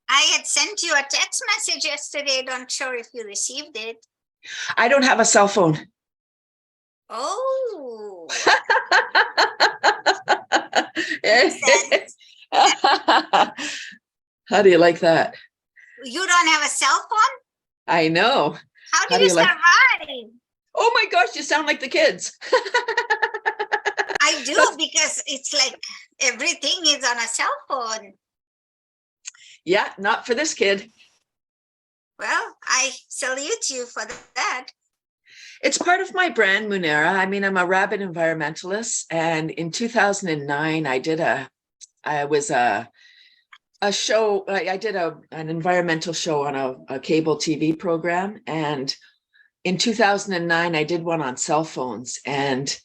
I had sent you a text message yesterday. Not sure if you received it. I don't have a cell phone. Oh, makes sense. How do you like that? You don't have a cell phone? I know. How do How do you you like? survive? Oh my gosh, you sound like the kids. I do That's, because it's like everything is on a cell phone. yeah, not for this kid. Well, I salute you for that. It's part of my brand, Munira. I mean, I'm a rabid environmentalist, and in 2009, I was a show. I did an environmental show on a cable TV program, and in 2009, I did one on cell phones, and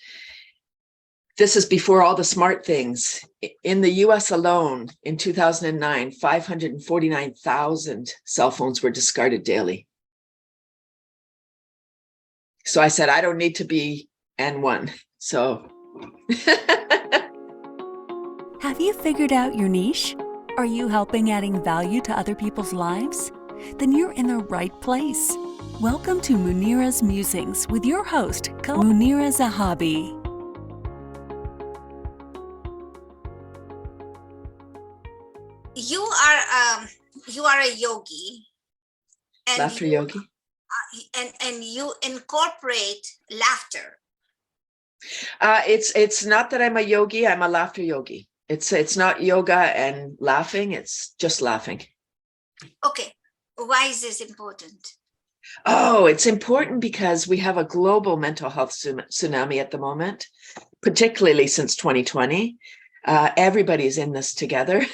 this is before all the smart things. In the US alone, in 2009, 549,000 cell phones were discarded daily. So I said, I don't need to be N1. So. Have you figured out your niche? Are you helping adding value to other people's lives? Then you're in the right place. Welcome to Munira's Musings with your host, Munira Zahabi. You are a yogi, and Laughter yogi. And you incorporate laughter. It's not that I'm a yogi. I'm a laughter yogi. It's not yoga and laughing. It's just laughing. Okay, why is this important? Oh, it's important because we have a global mental health tsunami at the moment, particularly since 2020. Everybody's in this together.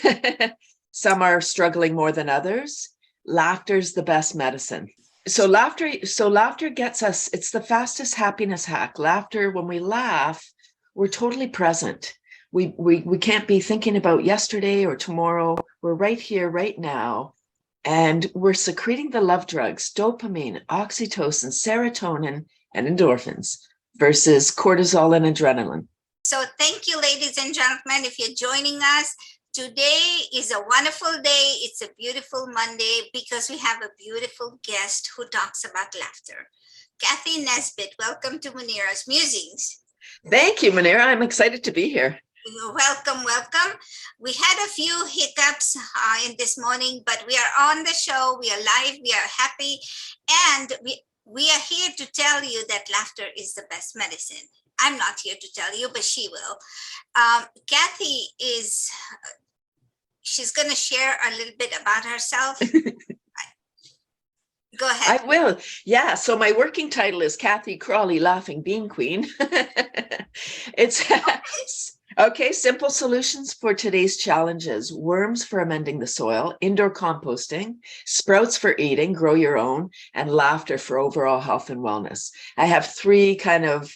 Some are struggling more than others. Laughter's the best medicine. So laughter gets us, it's the fastest happiness hack. Laughter, when we laugh, we're totally present. We can't be thinking about yesterday or tomorrow. We're right here, right now. And we're secreting the love drugs, dopamine, oxytocin, serotonin, and endorphins versus cortisol and adrenaline. So thank you, ladies and gentlemen, if you're joining us. Today is a wonderful day. It's a beautiful Monday because we have a beautiful guest who talks about laughter. Cathy Nesbitt, welcome to Munira's Musings. Thank you, Munira. I'm excited to be here. Welcome, welcome. We had a few hiccups in this morning, but we are on the show. We are live. We are happy. And we are here to tell you that laughter is the best medicine. I'm not here to tell you, but she will. Cathy she's going to share a little bit about herself. Go ahead. I will. Yeah. So my working title is Cathy Crawly, Laughing Bean Queen. It's okay. Simple solutions for today's challenges: worms for amending the soil, indoor composting, sprouts for eating, grow your own, and laughter for overall health and wellness. I have three kind of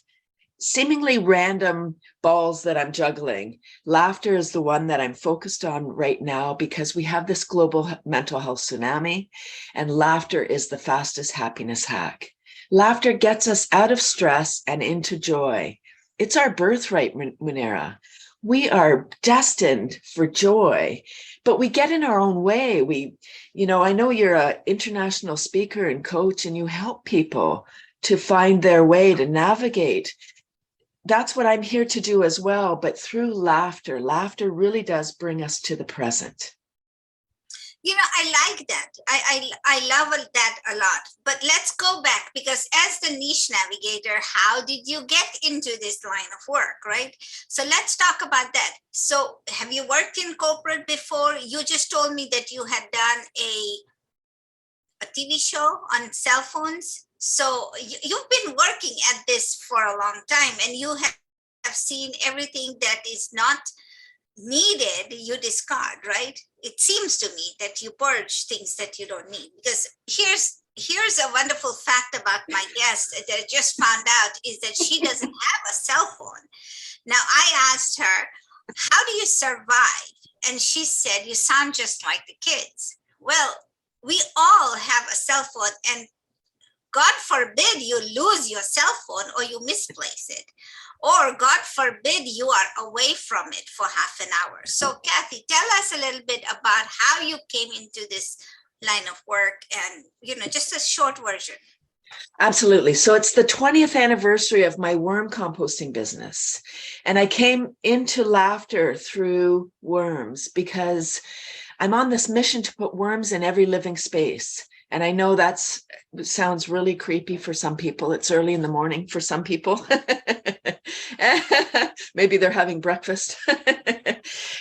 seemingly random balls that I'm juggling. Laughter is the one that I'm focused on right now because we have this global mental health tsunami, and laughter is the fastest happiness hack. Laughter gets us out of stress and into joy. It's our birthright, Munira. We are destined for joy, but we get in our own way. I know you're an international speaker and coach, and you help people to find their way, to navigate. That's what I'm here to do as well, but through laughter. Laughter really does bring us to the present. I like that. I love that a lot. But let's go back, because as the niche navigator, how did you get into this line of work, right? So let's talk about that. So have you worked in corporate before? You just told me that you had done a TV show on cell phones. So you've been working at this for a long time, and you have seen everything that is not needed, you discard, right? It seems to me that you purge things that you don't need. Because here's a wonderful fact about my guest that I just found out, is that she doesn't have a cell phone. Now, I asked her, how do you survive? And she said, you sound just like the kids. Well, we all have a cell phone, and God forbid you lose your cell phone or you misplace it, or God forbid you are away from it for half an hour. So Cathy, tell us a little bit about how you came into this line of work and, just a short version. Absolutely. So it's the 20th anniversary of my worm composting business. And I came into laughter through worms because I'm on this mission to put worms in every living space. And I know sounds really creepy for some people. It's early in the morning for some people. Maybe they're having breakfast.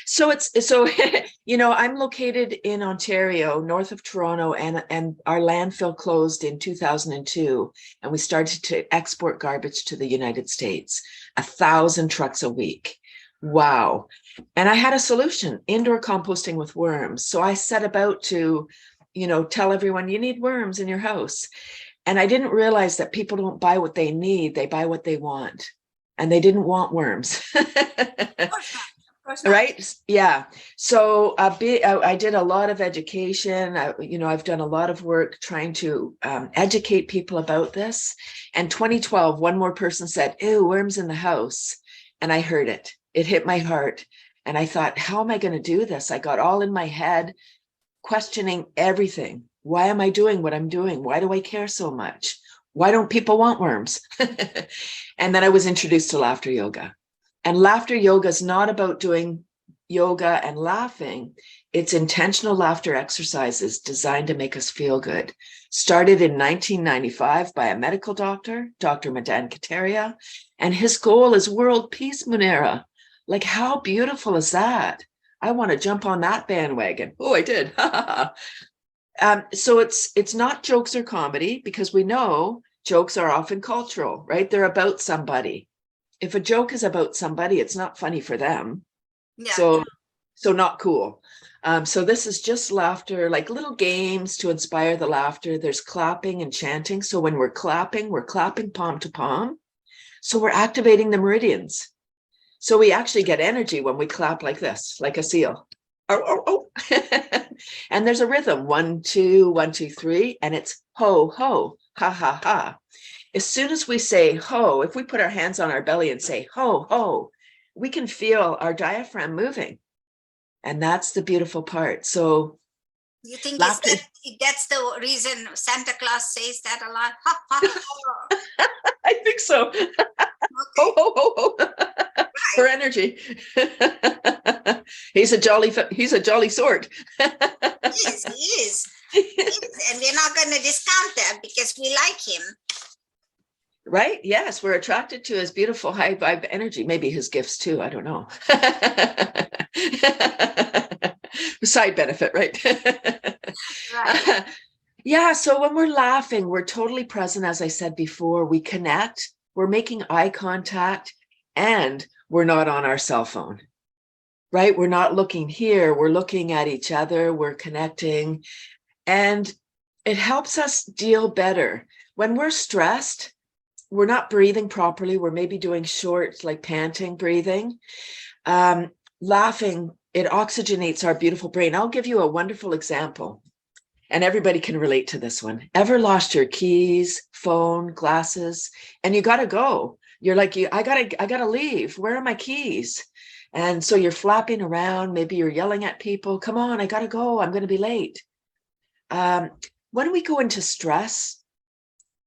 So I'm located in Ontario, north of Toronto, and our landfill closed in 2002, and we started to export garbage to the United States, 1,000 trucks a week. Wow. And I had a solution, indoor composting with worms. So I set about to, tell everyone you need worms in your house. And I didn't realize that people don't buy what they need, they buy what they want. And they didn't want worms. Right? Yeah. So I did a lot of education. I've done a lot of work trying to educate people about this. And 2012, one more person said, "Ew, worms in the house." And I heard it. It hit my heart. And I thought, how am I going to do this? I got all in my head, questioning everything. Why am I doing what I'm doing? Why do I care so much? Why don't people want worms? And then I was introduced to laughter yoga. And laughter yoga is not about doing yoga and laughing. It's intentional laughter exercises designed to make us feel good. Started in 1995 by a medical doctor, Dr. Madan Kataria, and his goal is world peace, Munira. Like, how beautiful is that? I want to jump on that bandwagon. Oh, I did. So it's not jokes or comedy, because we know jokes are often cultural, right? They're about somebody. If a joke is about somebody, it's not funny for them. Yeah. So not cool. So this is just laughter, like little games to inspire the laughter. There's clapping and chanting. So when we're clapping palm to palm. So we're activating the meridians. So we actually get energy when we clap like this, like a seal. Oh, oh, oh. And there's a rhythm, 1, 2, 1, 2, 3, and it's ho, ho, ha, ha, ha. As soon as we say ho, if we put our hands on our belly and say ho, ho, we can feel our diaphragm moving. And that's the beautiful part. So you think that's the reason Santa Claus says that a lot? Ha, ha, ha. I think so. Okay. Ho, ho, ho, ho. Right. For energy. He's a jolly sort. He is. And we're not going to discount that because we like him. Right? Yes, we're attracted to his beautiful high vibe energy. Maybe his gifts too. I don't know. Side benefit, right? Right. Yeah. So when we're laughing, we're totally present. As I said before, we connect, we're making eye contact, and we're not on our cell phone, right? We're not looking here. We're looking at each other. We're connecting, and it helps us deal better. When we're stressed, we're not breathing properly. We're maybe doing short, like panting breathing. Laughing, it oxygenates our beautiful brain. I'll give you a wonderful example, and everybody can relate to this one. Ever lost your keys, phone, glasses, and you got to go? You're like, I gotta leave. Where are my keys? And so you're flapping around. Maybe you're yelling at people. Come on, I gotta go. I'm going to be late. When we go into stress,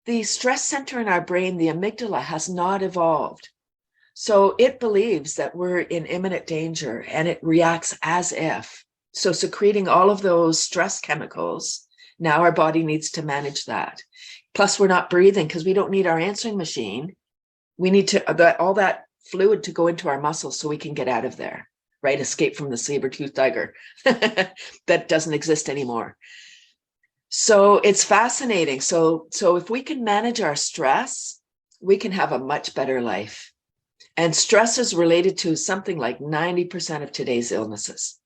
the stress center in our brain, the amygdala, has not evolved. So it believes that we're in imminent danger, and it reacts as if. So secreting all of those stress chemicals, now our body needs to manage that. Plus, we're not breathing because we don't need our answering machine. We need all that fluid to go into our muscles so we can get out of there, right? Escape from the saber-toothed tiger that doesn't exist anymore. So it's fascinating. So if we can manage our stress, we can have a much better life. And stress is related to something like 90% of today's illnesses.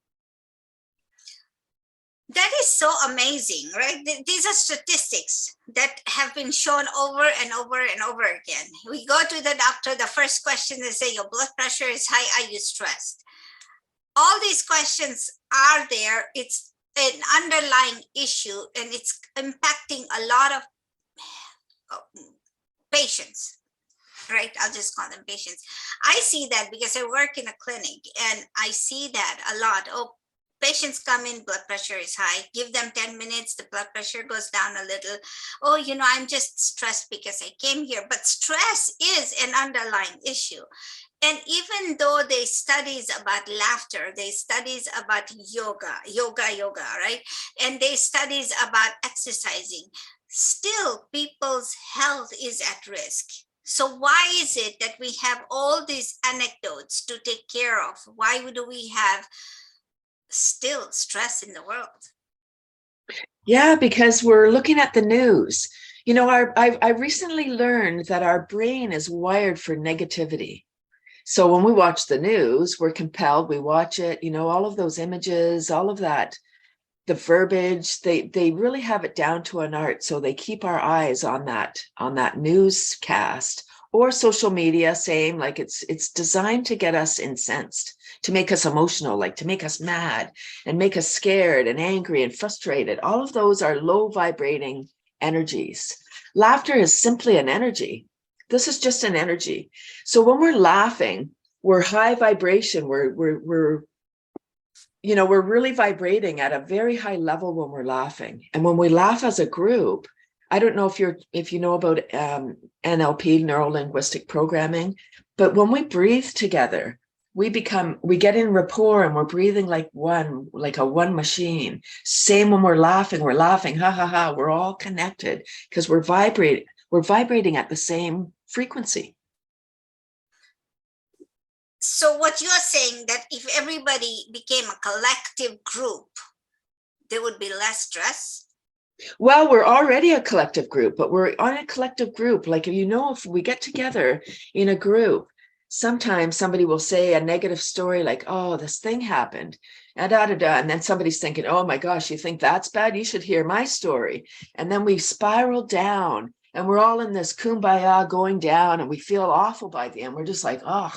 That is so amazing, right? These are statistics that have been shown over and over and over again. We go to the doctor, the first question they say, your blood pressure is high, are you stressed? All these questions are there. It's an underlying issue, and it's impacting a lot of patients, right? I'll just call them patients. I see that because I work in a clinic and I see that a lot. Oh, patients come in, blood pressure is high. Give them 10 minutes, the blood pressure goes down a little. Oh, I'm just stressed because I came here. But stress is an underlying issue. And even though they studies about laughter, they studies about yoga, right? And they studies about exercising, still people's health is at risk. So why is it that we have all these anecdotes to take care of? Why do we have still stress in the world? Yeah, because we're looking at the news. I recently learned that our brain is wired for negativity. So when we watch the news, we're compelled, we watch it, all of those images, all of that, the verbiage, they really have it down to an art. So they keep our eyes on that newscast, or social media, same, like it's designed to get us incensed, to make us emotional, like to make us mad and make us scared and angry and frustrated. All of those are low vibrating energies. Laughter is simply an energy. This is just an energy. So when we're laughing, we're high vibration. We're really vibrating at a very high level when we're laughing. And when we laugh as a group, I don't know if you know about NLP, neuro linguistic programming, but when we breathe together, we get in rapport and we're breathing like a one machine. Same when we're laughing, ha ha ha. We're all connected because we're vibrating at the same frequency. So what you're saying, that if everybody became a collective group, there would be less stress? Well, we're already a collective group, but we're on a collective group. Like, if we get together in a group, sometimes somebody will say a negative story like, oh, this thing happened, and and then somebody's thinking, oh my gosh, you think that's bad? You should hear my story. And then we spiral down and we're all in this kumbaya going down and we feel awful by the end. We're just like, oh,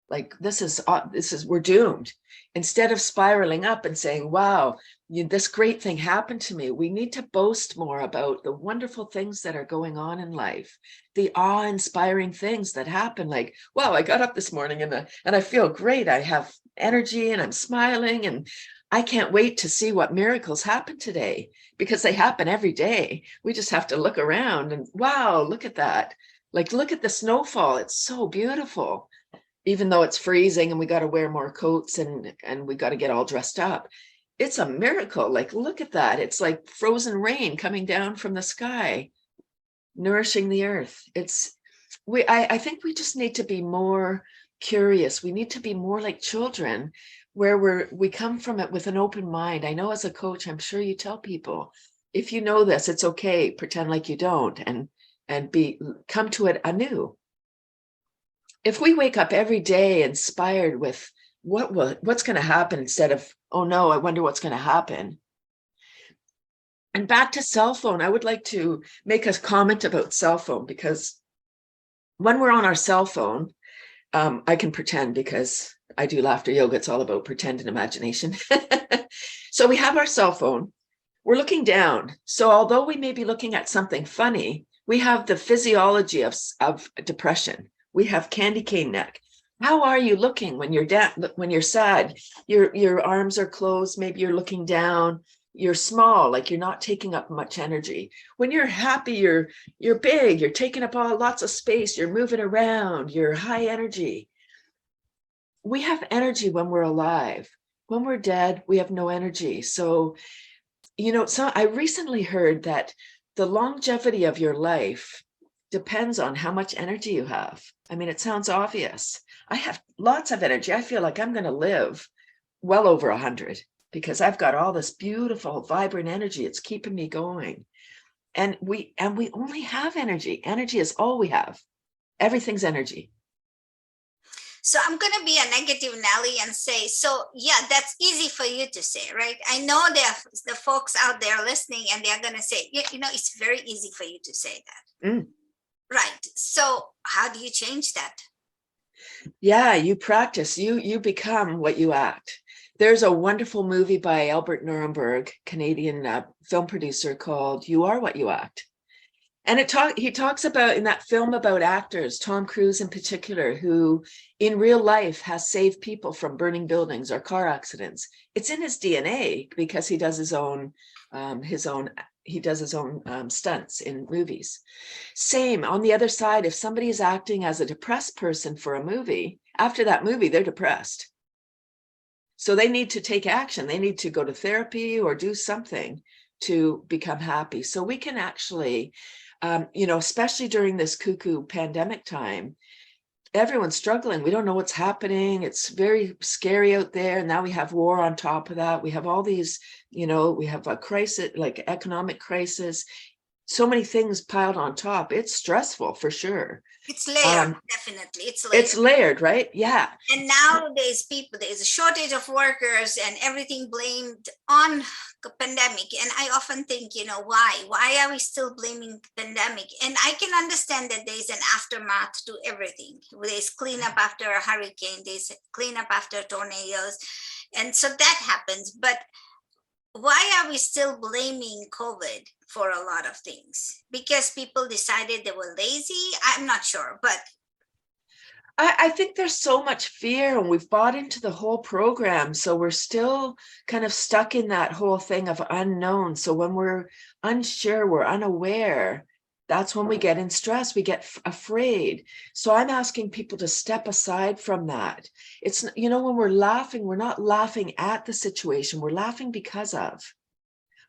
like this is we're doomed. Instead of spiraling up and saying, wow, this great thing happened to me. We need to boast more about the wonderful things that are going on in life, the awe-inspiring things that happen. Like, wow, I got up this morning and I feel great. I have energy and I'm smiling and I can't wait to see what miracles happen today, because they happen every day. We just have to look around and wow, look at that. Like, look at the snowfall. It's so beautiful. Even though it's freezing and we got to wear more coats and we got to get all dressed up. It's a miracle. Like, look at that. It's like frozen rain coming down from the sky, nourishing the earth. I think we just need to be more curious. We need to be more like children, where we come from it with an open mind. I know as a coach, I'm sure you tell people, if you know this, it's okay. Pretend like you don't and come to it anew. If we wake up every day inspired with what's going to happen, instead of, oh no, I wonder what's going to happen. And back to cell phone, I would like to make a comment about cell phone, because when we're on our cell phone, I can pretend, because I do laughter yoga. It's all about pretend and imagination. So we have our cell phone, we're looking down. So although we may be looking at something funny, we have the physiology of depression. We have candy cane neck. How are you looking when you're down, when you're sad? Your arms are closed. Maybe you're looking down. You're small, like you're not taking up much energy. When you're happy, you're big. You're taking up lots of space. You're moving around. You're high energy. We have energy when we're alive. When we're dead, we have no energy. So, I recently heard that the longevity of your life depends on how much energy you have. I mean, it sounds obvious. I have lots of energy. I feel like I'm going to live well over 100, because I've got all this beautiful, vibrant energy. It's keeping me going. And we only have energy. Energy is all we have. Everything's energy. So I'm going to be a negative Nelly and say, so yeah, that's easy for you to say, right? I know there are the folks out there listening and they're going to say, it's very easy for you to say that. Mm. Right. So how do you change that? Yeah, you practice. You become what you act. There's a wonderful movie by Albert Nuremberg, Canadian film producer, called You Are What You Act. And he talks about in that film about actors, Tom Cruise in particular, who in real life has saved people from burning buildings or car accidents. It's in his DNA because he does his own stunts in movies. Same on the other side, if somebody is acting as a depressed person for a movie, after that movie, they're depressed. So they need to take action. They need to go to therapy or do something to become happy. So we can actually, especially during this cuckoo pandemic time, everyone's struggling. We don't know what's happening. It's very scary out there. Now we have war on top of that. We have all these, we have a crisis, like economic crisis, so many things piled on top. It's stressful for sure. It's layered, definitely. It's layered, right? Yeah. And nowadays, there's a shortage of workers and everything blamed on the pandemic. And I often think, why? Why are we still blaming pandemic? And I can understand that there's an aftermath to everything. There's cleanup after a hurricane, there's cleanup after tornadoes. And so that happens. But why are we still blaming COVID for a lot of things? Because people decided they were lazy? I'm not sure, but I think there's so much fear and we've bought into the whole program. So we're still kind of stuck in that whole thing of unknown. So when we're unsure, we're unaware, that's when we get in stress, we get afraid. So I'm asking people to step aside from that. It's, when we're laughing, we're not laughing at the situation, we're laughing because of.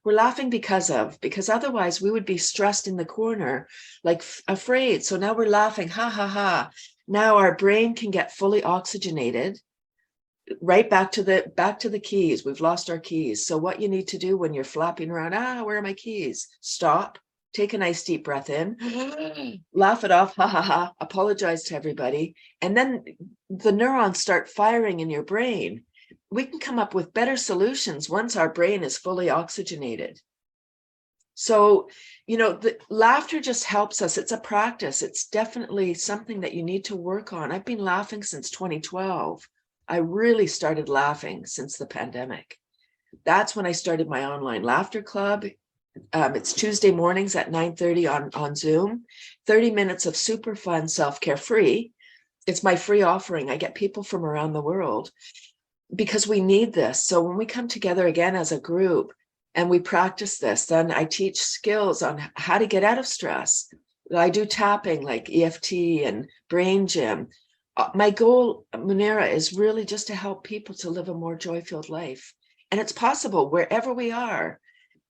We're laughing because otherwise we would be stressed in the corner, like afraid. So now we're laughing, ha, ha, ha. Now our brain can get fully oxygenated, right back to the keys. We've lost our keys. So what you need to do when you're flapping around, where are my keys? Stop, take a nice deep breath in, laugh it off, ha, ha, ha, apologize to everybody. And then the neurons start firing in your brain. We can come up with better solutions once our brain is fully oxygenated. So, the laughter just helps us. It's a practice. It's definitely something that you need to work on. I've been laughing since 2012. I really started laughing since the pandemic. That's when I started my online laughter club. It's Tuesday mornings at 9:30 on Zoom, 30 minutes of super fun self-care free. It's my free offering. I get people from around the world because we need this. So when we come together again as a group, and we practice this, then I teach skills on how to get out of stress. I do tapping like EFT and brain gym. My goal, Munira, is really just to help people to live a more joy-filled life. And it's possible wherever we are.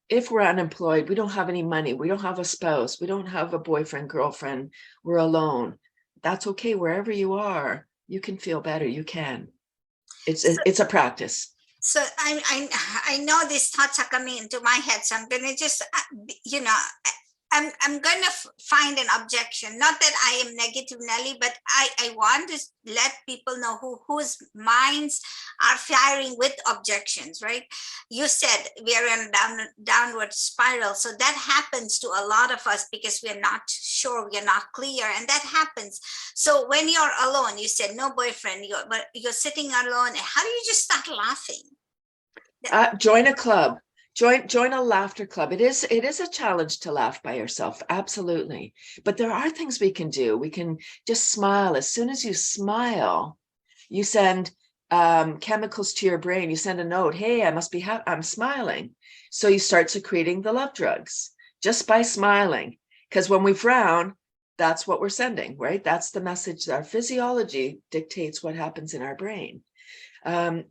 If we're unemployed, we don't have any money, we don't have a spouse, we don't have a boyfriend, girlfriend, we're alone. That's okay. Wherever you are, you can feel better. You can. It's a practice. So I know these thoughts are coming into my head, so I'm gonna just I'm gonna find an objection. Not that I am negative, Nelly, but I want to let people know whose minds are firing with objections. Right? You said we are in a downward spiral, so that happens to a lot of us because we are not sure, we are not clear, and that happens. So when you're alone, you said no boyfriend, but you're sitting alone. How do you just start laughing? Join a club. Join a laughter club. It is a challenge to laugh by yourself, absolutely. But there are things we can do. We can just smile. As soon as you smile, you send chemicals to your brain. You send a note, hey, I'm smiling. So you start secreting the love drugs just by smiling. Because when we frown, that's what we're sending, right? That's the message. Our physiology dictates what happens in our brain.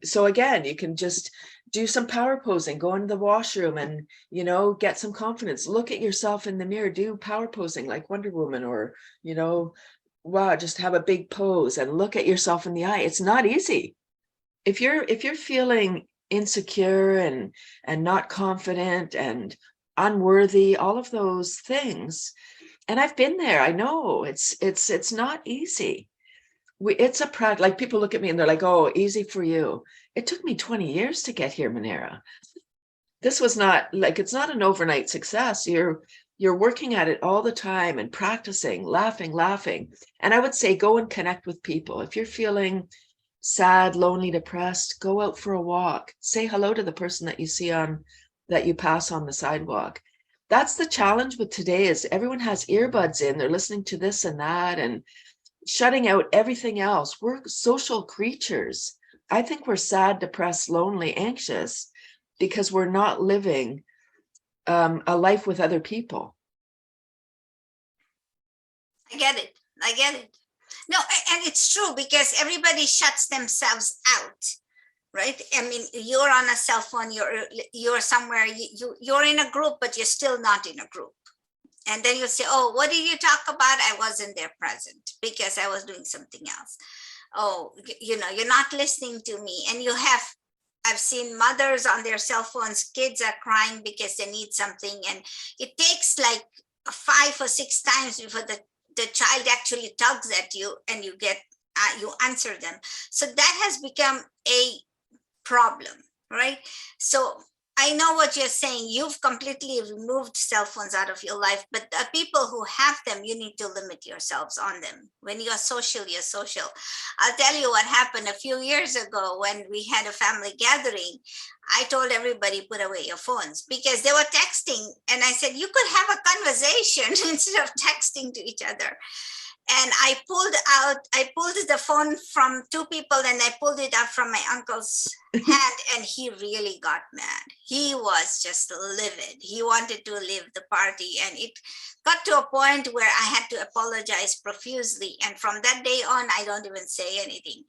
So again, you can just do some power posing, go into the washroom and, get some confidence. Look at yourself in the mirror, do power posing like Wonder Woman or, wow, just have a big pose and look at yourself in the eye. It's not easy. If you're feeling insecure and not confident and unworthy, all of those things. And I've been there. I know it's not easy. It's a practice. Like people look at me and they're like, oh, easy for you. It took me 20 years to get here, Munira. This was not like, it's not an overnight success. You're working at it all the time and practicing, laughing. And I would say, go and connect with people. If you're feeling sad, lonely, depressed, go out for a walk. Say hello to the person that you see that you pass on the sidewalk. that's the challenge with today is everyone has earbuds in, they're listening to this and that and shutting out everything else. We're social creatures. I think we're sad, depressed, lonely, anxious because we're not living a life with other people. I get it. I get it. No, and it's true because everybody shuts themselves out, right? I mean, you're on a cell phone, you're somewhere, you're in a group, but you're still not in a group. And then you say, oh, what did you talk about? I wasn't there present because I was doing something else. Oh, you know, you're not listening to me. And I've seen mothers on their cell phones, kids are crying because they need something. And it takes like 5 or 6 times before the child actually tugs at you and you answer them. So that has become a problem, right? So I know what you're saying. You've completely removed cell phones out of your life, but the people who have them, you need to limit yourselves on them. When you're social, you're social. I'll tell you what happened a few years ago when we had a family gathering. I told everybody, put away your phones because they were texting. And I said, you could have a conversation instead of texting to each other. And I pulled the phone from 2 people and I pulled it out from my uncle's hand and he really got mad. He was just livid. He wanted to leave the party and it got to a point where I had to apologize profusely. And from that day on, I don't even say anything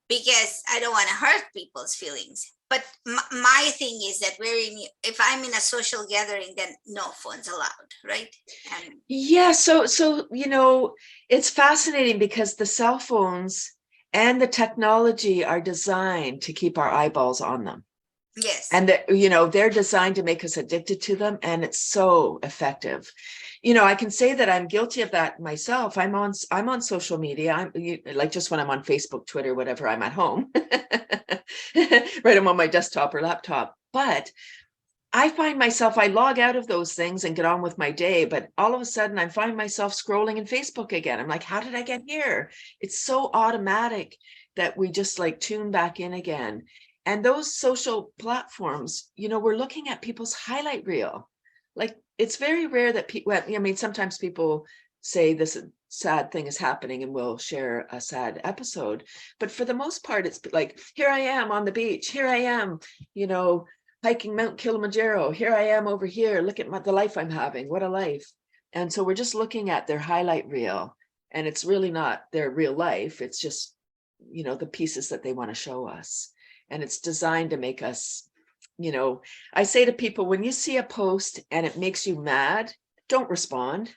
because I don't want to hurt people's feelings. But my thing is that if I'm in a social gathering, then no phones allowed, right? And yeah, so you know, it's fascinating because the cell phones and the technology are designed to keep our eyeballs on them. yes. And you know, they're designed to make us addicted to them, and it's so effective. You know, I can say that I'm guilty of that myself. I'm on social media. Like just when I'm on Facebook, Twitter, whatever, I'm at home. Right, I'm on my desktop or laptop. But I find myself, I log out of those things and get on with my day, but all of a sudden I find myself scrolling in Facebook again. I'm like, how did I get here? It's so automatic that we just like tune back in again. And those social platforms, you know, we're looking at people's highlight reel. Like it's very rare that people, I mean, sometimes people say this sad thing is happening and we'll share a sad episode. But for the most part, it's like, here I am on the beach. Here I am, you know, hiking Mount Kilimanjaro. Here I am over here. Look at the life I'm having. What a life. And so we're just looking at their highlight reel and it's really not their real life. It's just, you know, the pieces that they want to show us. And it's designed to make us, you know, I say to people, when you see a post and it makes you mad, don't respond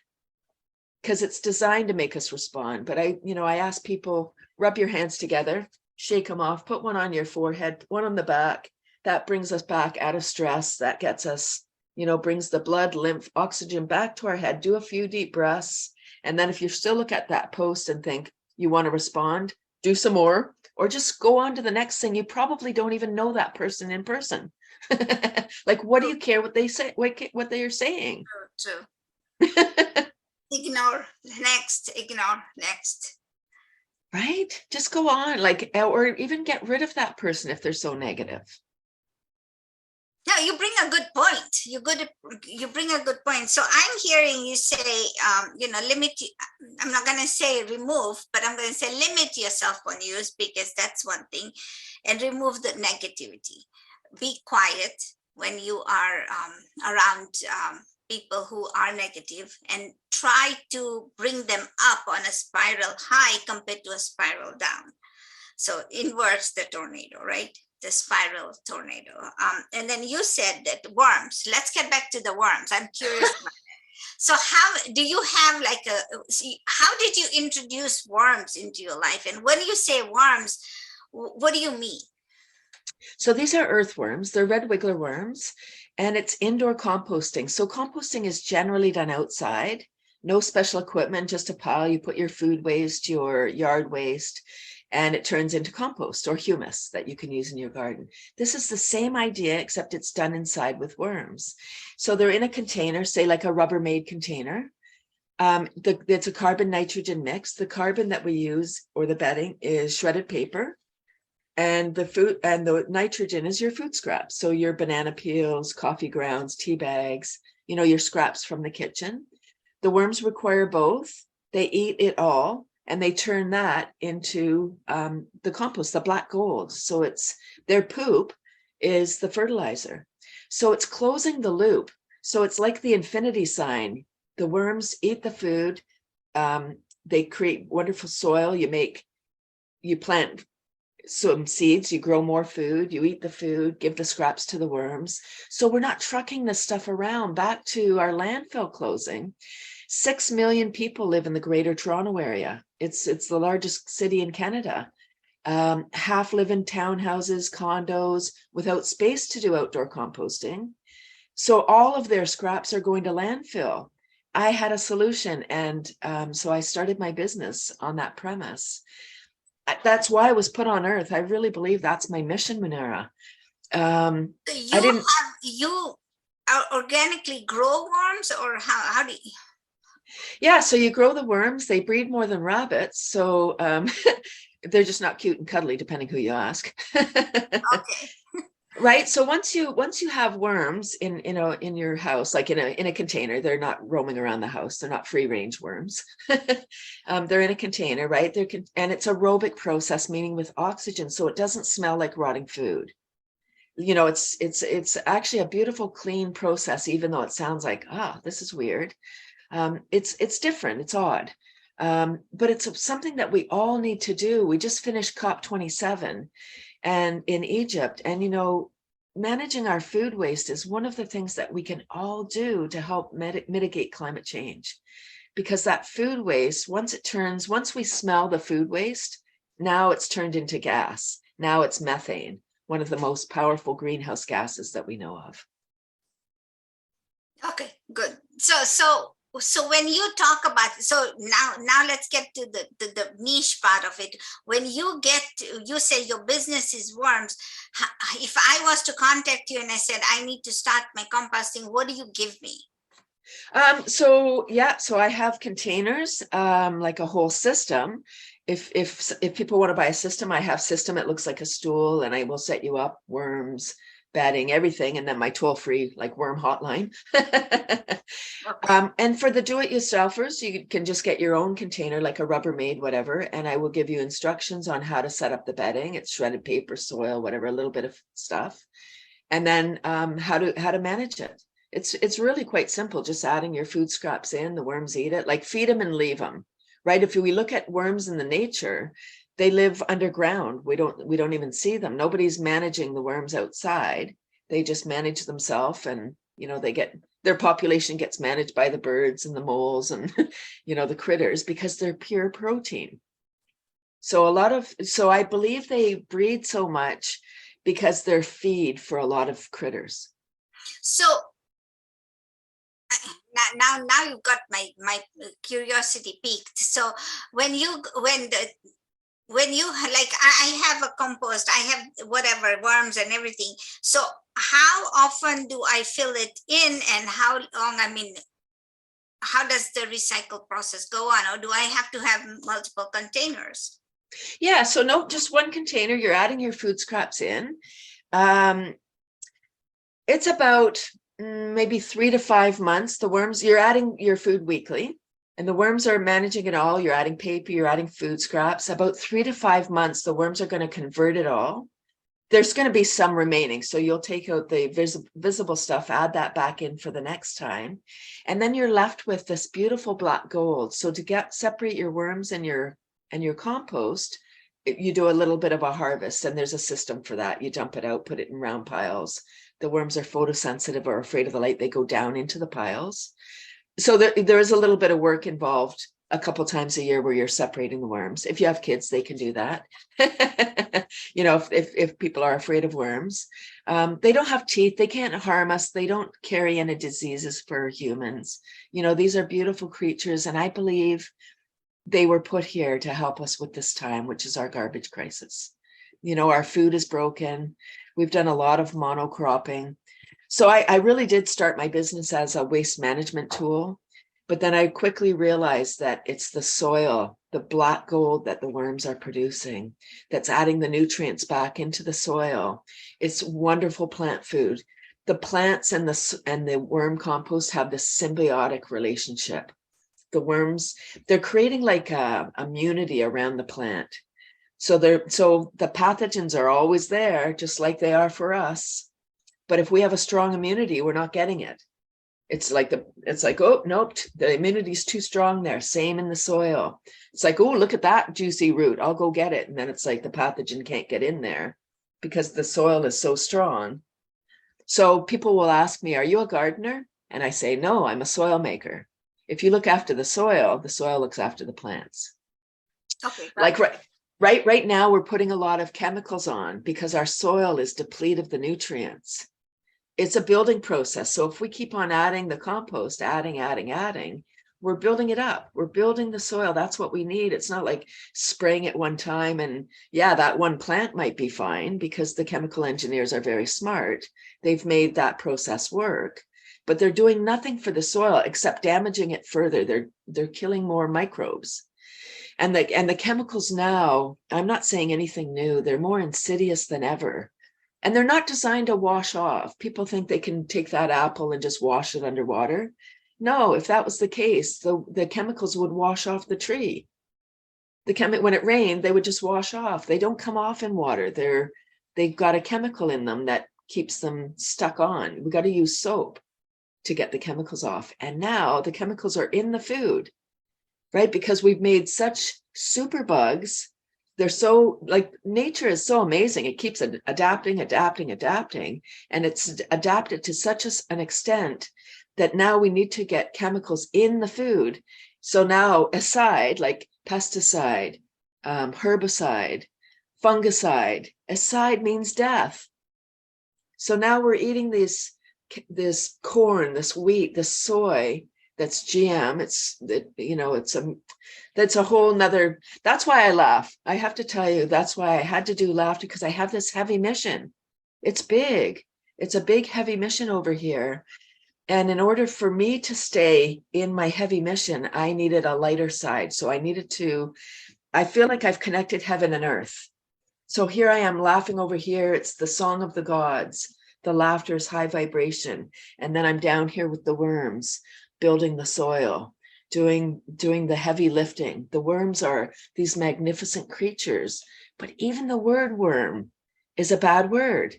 because it's designed to make us respond. But I ask people, rub your hands together, shake them off, put one on your forehead, one on the back. That brings us back out of stress. That gets us, you know, brings the blood, lymph, oxygen back to our head. Do a few deep breaths. And then if you still look at that post and think you want to respond, do some more, or just go on to the next thing. You probably don't even know that person in person. Like, what do you care what they say, what they are saying? True. Ignore next. Right? Just go on, like, or even get rid of that person if they're so negative. No, you bring a good point. You bring a good point. So I'm hearing you say, limit. I'm not going to say remove, but I'm going to say limit your cell phone use because that's one thing, and remove the negativity. Be quiet when you are around people who are negative, and try to bring them up on a spiral high compared to a spiral down. So inverse the tornado, right? The spiral tornado. And then you said that worms. Let's get back to the worms. I'm curious about that. So how do you have how did you introduce worms into your life? And when you say worms, what do you mean? So these are earthworms. They're red wiggler worms, and it's indoor composting. So composting is generally done outside. No special equipment, just a pile. You put your food waste, your yard waste, and it turns into compost or humus that you can use in your garden. This is the same idea, except it's done inside with worms. So they're in a container, say like a Rubbermaid container. It's a carbon nitrogen mix. The carbon that we use, or the bedding, is shredded paper. And the nitrogen is your food scraps. So your banana peels, coffee grounds, tea bags, your scraps from the kitchen. The worms require both. They eat it all, and they turn that into the compost, the black gold. So it's their poop is the fertilizer. So it's closing the loop. So it's like the infinity sign. The worms eat the food. They create wonderful soil. You plant some seeds, you grow more food, you eat the food, give the scraps to the worms. So we're not trucking this stuff around. Back to our landfill closing. 6 million people live in the Greater Toronto area. It's the largest city in Canada. Half live in townhouses, condos, without space to do outdoor composting. So all of their scraps are going to landfill. I had a solution, and so I started my business on that premise. That's why I was put on earth. I really believe that's my mission, Munira. You organically grow worms, or how do you? Yeah, so you grow the worms. They breed more than rabbits, so they're just not cute and cuddly, depending who you ask. Okay. Right. So once you have worms in your house, like in a container, they're not roaming around the house. They're not free range worms. They're in a container, right? And it's aerobic process, meaning with oxygen, so it doesn't smell like rotting food. It's actually a beautiful, clean process, even though it sounds like, this is weird. It's different. It's odd. But it's something that we all need to do. We just finished COP27 and in Egypt, and managing our food waste is one of the things that we can all do to help mitigate climate change. Because that food waste, once we smell the food waste, now it's turned into gas. Now it's methane, one of the most powerful greenhouse gases that we know of. Okay, good. So when you talk about, so now let's get to the niche part of it. When you say your business is worms, if I was to contact you and I said, I need to start my composting, what do you give me? So I have containers, like a whole system. If people want to buy a system, I have system. It looks like a stool, and I will set you up worms, bedding, everything, and then my toll-free like worm hotline. And for the do-it-yourselfers, you can just get your own container, like a Rubbermaid, whatever, and I will give you instructions on how to set up the bedding. It's shredded paper, soil, whatever, a little bit of stuff, and then how to manage it. It's really quite simple. Just adding your food scraps in, the worms eat it. Like, feed them and leave them, right? If we look at worms in the nature, they live underground. We don't even see them. Nobody's managing the worms outside. They just manage themselves, and their population gets managed by the birds and the moles and the critters, because they're pure protein. So I believe they breed so much because they're feed for a lot of critters. So now you've got my curiosity piqued. So when you like, I have a compost, I have whatever, worms and everything. So how often do I fill it in, and how long, how does the recycle process go on? Or do I have to have multiple containers? Yeah, so no, just one container. You're adding your food scraps in. It's about maybe 3 to 5 months. The worms, you're adding your food weekly, and the worms are managing it all. You're adding paper, you're adding food scraps. About 3 to 5 months, the worms are going to convert it all. There's going to be some remaining, so you'll take out the visible stuff, add that back in for the next time, and then you're left with this beautiful black gold. So to separate your worms and your compost, you do a little bit of a harvest, and there's a system for that. You dump it out, put it in round piles. The worms are photosensitive or afraid of the light. They go down into the piles. So there is a little bit of work involved a couple times a year where you're separating the worms. If you have kids, they can do that. If people are afraid of worms, they don't have teeth. They can't harm us. They don't carry any diseases for humans. These are beautiful creatures, and I believe they were put here to help us with this time, which is our garbage crisis. Our food is broken. We've done a lot of monocropping. So I really did start my business as a waste management tool, But then I quickly realized that it's the soil, the black gold that the worms are producing, that's adding the nutrients back into the soil. It's wonderful plant food. The plants and the worm compost have this symbiotic relationship. The worms, they're creating like a immunity around the plant. So the pathogens are always there, just like they are for us. But if we have a strong immunity, we're not getting it. It's like, oh, nope, the immunity is too strong there. Same in the soil. It's like, oh, look at that juicy root. I'll go get it. And then it's like the pathogen can't get in there because the soil is so strong. So people will ask me, are you a gardener? And I say, no, I'm a soil maker. If you look after the soil looks after the plants. Okay. Like right now, we're putting a lot of chemicals on because our soil is depleted of the nutrients. It's a building process. So if we keep on adding the compost, adding, we're building it up. We're building the soil. That's what we need. It's not like spraying it one time and yeah, that one plant might be fine because the chemical engineers are very smart. They've made that process work, but they're doing nothing for the soil except damaging it further. They're killing more microbes. And the chemicals now, I'm not saying anything new. They're more insidious than ever. And they're not designed to wash off. People think they can take that apple and just wash it underwater. No, if that was the case, the chemicals would wash off the tree. When it rained, they would just wash off. They don't come off in water. They've got a chemical in them that keeps them stuck on. We got to use soap to get the chemicals off. And now the chemicals are in the food, right? Because we've made such super bugs. They're so, like, nature is so amazing. It keeps adapting, and it's adapted to such an extent that now we need to get chemicals in the food. So now aside, like pesticide, herbicide, fungicide, aside means death. So now we're eating this corn, this wheat, this soy, that's GM. That's a whole nother, that's why I laugh. I have to tell you, that's why I had to do laughter, because I have this heavy mission. It's big. It's a big, heavy mission over here. And in order for me to stay in my heavy mission, I needed a lighter side. So I feel like I've connected heaven and earth. So here I am laughing over here. It's the song of the gods. The laughter is high vibration. And then I'm down here with the worms, building the soil, doing the heavy lifting. The worms are these magnificent creatures, but even the word worm is a bad word.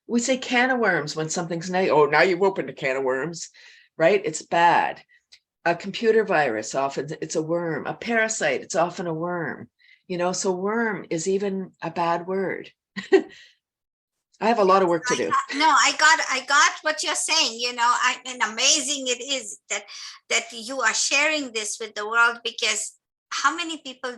We say can of worms when something's negative. Oh, now you've opened a can of worms, right? It's bad. A computer virus, often it's a worm. A parasite, it's often a worm. So worm is even a bad word. I have a lot of work to do. I got what you're saying. And amazing it is that you are sharing this with the world, because how many people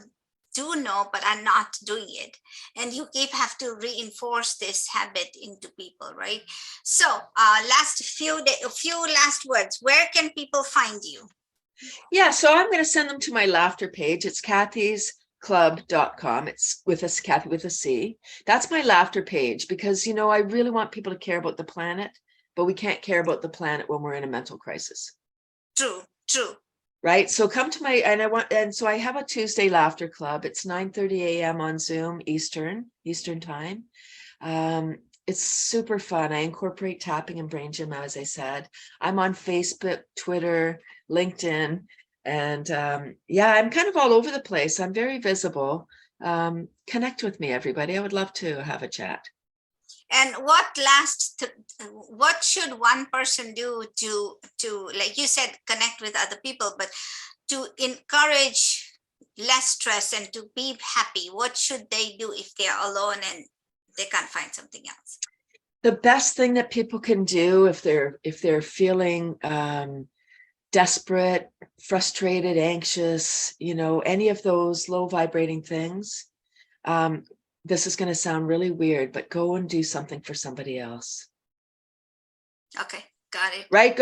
do know but are not doing it, and you have to reinforce this habit into people, right? So a few last words. Where can people find you? Yeah, so I'm going to send them to my laughter page. It's cathysclub.com. It's Cathy with a C. That's my laughter page, because I really want people to care about the planet, but we can't care about the planet when we're in a mental crisis. True. Right. So come to so I have a Tuesday laughter club. It's 9:30 a.m. on Zoom, Eastern time. It's super fun. I incorporate tapping and brain gym, as I said. I'm on Facebook, Twitter, LinkedIn, and I'm kind of all over the place. I'm very visible. Connect with me, everybody. I would love to have a chat. And what should one person do to, like you said, connect with other people, but to encourage less stress and to be happy? What should they do if they're alone and they can't find something else? The best thing that people can do if they're feeling desperate, frustrated, anxious, any of those low vibrating things, this is going to sound really weird, but go and do something for somebody else. Okay, got it. Right?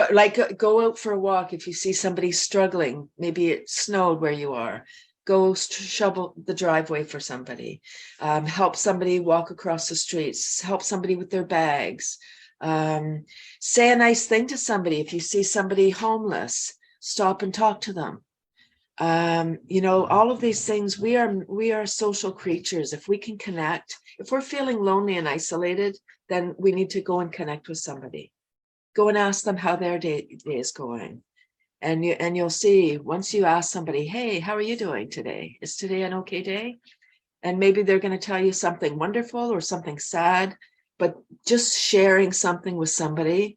Go out for a walk. If you see somebody struggling, maybe it snowed where you are, go shovel the driveway for somebody. Help somebody walk across the streets. Help somebody with their bags. Say a nice thing to somebody. If you see somebody homeless, stop and talk to them. All of these things, we are social creatures. If we can connect, if we're feeling lonely and isolated, then we need to go and connect with somebody. Go and ask them how their day is going. And you'll see, once you ask somebody, hey, how are you doing today? Is today an okay day? And maybe they're going to tell you something wonderful or something sad, but just sharing something with somebody,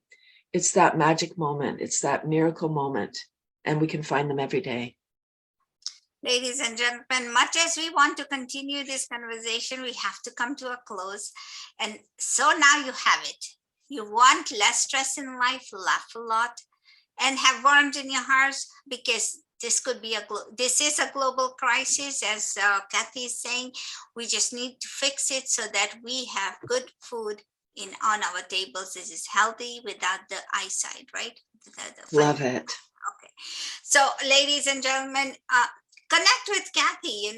it's that magic moment. It's that miracle moment. And we can find them every day. Ladies and gentlemen, much as we want to continue this conversation, we have to come to a close. And so now you have it. You want less stress in life, laugh a lot, and have warmth in your hearts, because this is a global crisis, as Cathy is saying. We just need to fix it so that we have good food on our tables. This is healthy without the eyesight, right? Love it. Okay. So, ladies and gentlemen, connect with Cathy.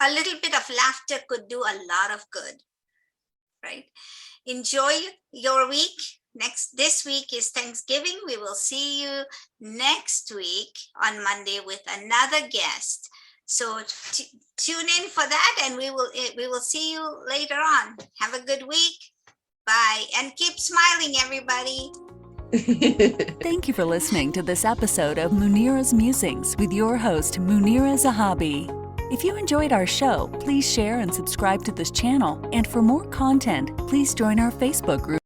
A little bit of laughter could do a lot of good, right? Enjoy your week. This week is Thanksgiving. We will see you next week on Monday with another guest. So tune in for that, and we will see you later on. Have a good week. Bye, and keep smiling, everybody. Thank you for listening to this episode of Munira's Musings with your host, Munira Zahabi. If you enjoyed our show, please share and subscribe to this channel. And for more content, please join our Facebook group.